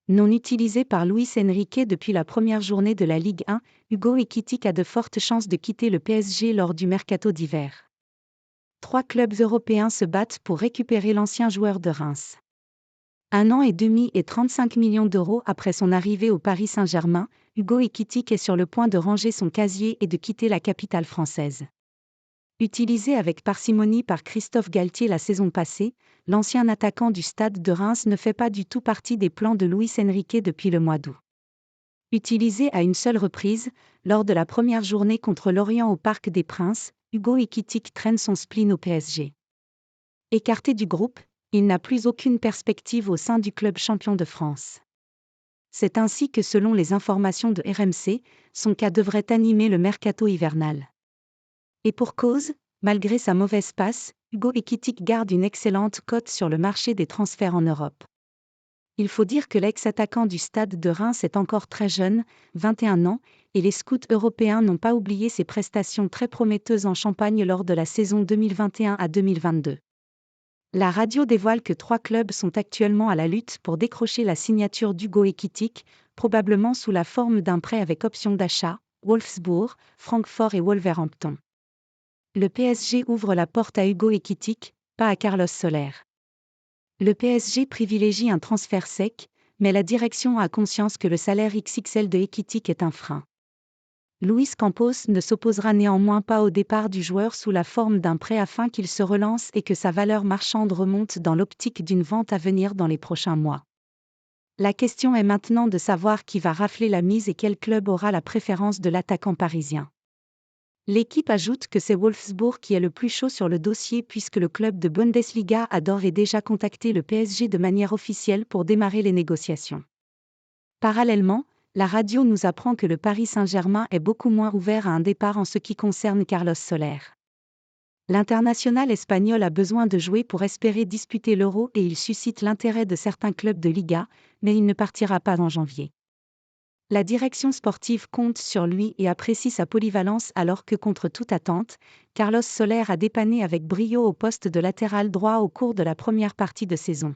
Non utilisé par Luis Enrique depuis la première journée de la Ligue 1, Hugo Ekitike a de fortes chances de quitter le PSG lors du mercato d'hiver. 3 clubs européens se battent pour récupérer l'ancien joueur de Reims. 1 an et demi et 35 millions d'euros après son arrivée au Paris Saint-Germain, Hugo Ekitike est sur le point de ranger son casier et de quitter la capitale française. Utilisé avec parcimonie par Christophe Galtier la saison passée, l'ancien attaquant du Stade de Reims ne fait pas du tout partie des plans de Luis Enrique depuis le mois d'août. Utilisé à une seule reprise, lors de la première journée contre Lorient au Parc des Princes, Hugo Ekitike traîne son spleen au PSG. Écarté du groupe, il n'a plus aucune perspective au sein du club champion de France. C'est ainsi que selon les informations de RMC, son cas devrait animer le mercato hivernal. Et pour cause, malgré sa mauvaise passe, Hugo Ekitike garde une excellente cote sur le marché des transferts en Europe. Il faut dire que l'ex-attaquant du Stade de Reims est encore très jeune, 21 ans, et les scouts européens n'ont pas oublié ses prestations très prometteuses en Champagne lors de la saison 2021 à 2022. La radio dévoile que 3 clubs sont actuellement à la lutte pour décrocher la signature d'Hugo Ekitike, probablement sous la forme d'un prêt avec option d'achat, Wolfsburg, Francfort et Wolverhampton. Le PSG ouvre la porte à Hugo Ekitike, pas à Carlos Soler. Le PSG privilégie un transfert sec, mais la direction a conscience que le salaire XXL de Ekitike est un frein. Luis Campos ne s'opposera néanmoins pas au départ du joueur sous la forme d'un prêt afin qu'il se relance et que sa valeur marchande remonte dans l'optique d'une vente à venir dans les prochains mois. La question est maintenant de savoir qui va rafler la mise et quel club aura la préférence de l'attaquant parisien. L'équipe ajoute que c'est Wolfsburg qui est le plus chaud sur le dossier puisque le club de Bundesliga a d'ores et déjà contacté le PSG de manière officielle pour démarrer les négociations. Parallèlement, la radio nous apprend que le Paris Saint-Germain est beaucoup moins ouvert à un départ en ce qui concerne Carlos Soler. L'international espagnol a besoin de jouer pour espérer disputer l'Euro et il suscite l'intérêt de certains clubs de Liga, mais il ne partira pas en janvier. La direction sportive compte sur lui et apprécie sa polyvalence alors que contre toute attente, Carlos Soler a dépanné avec brio au poste de latéral droit au cours de la première partie de saison.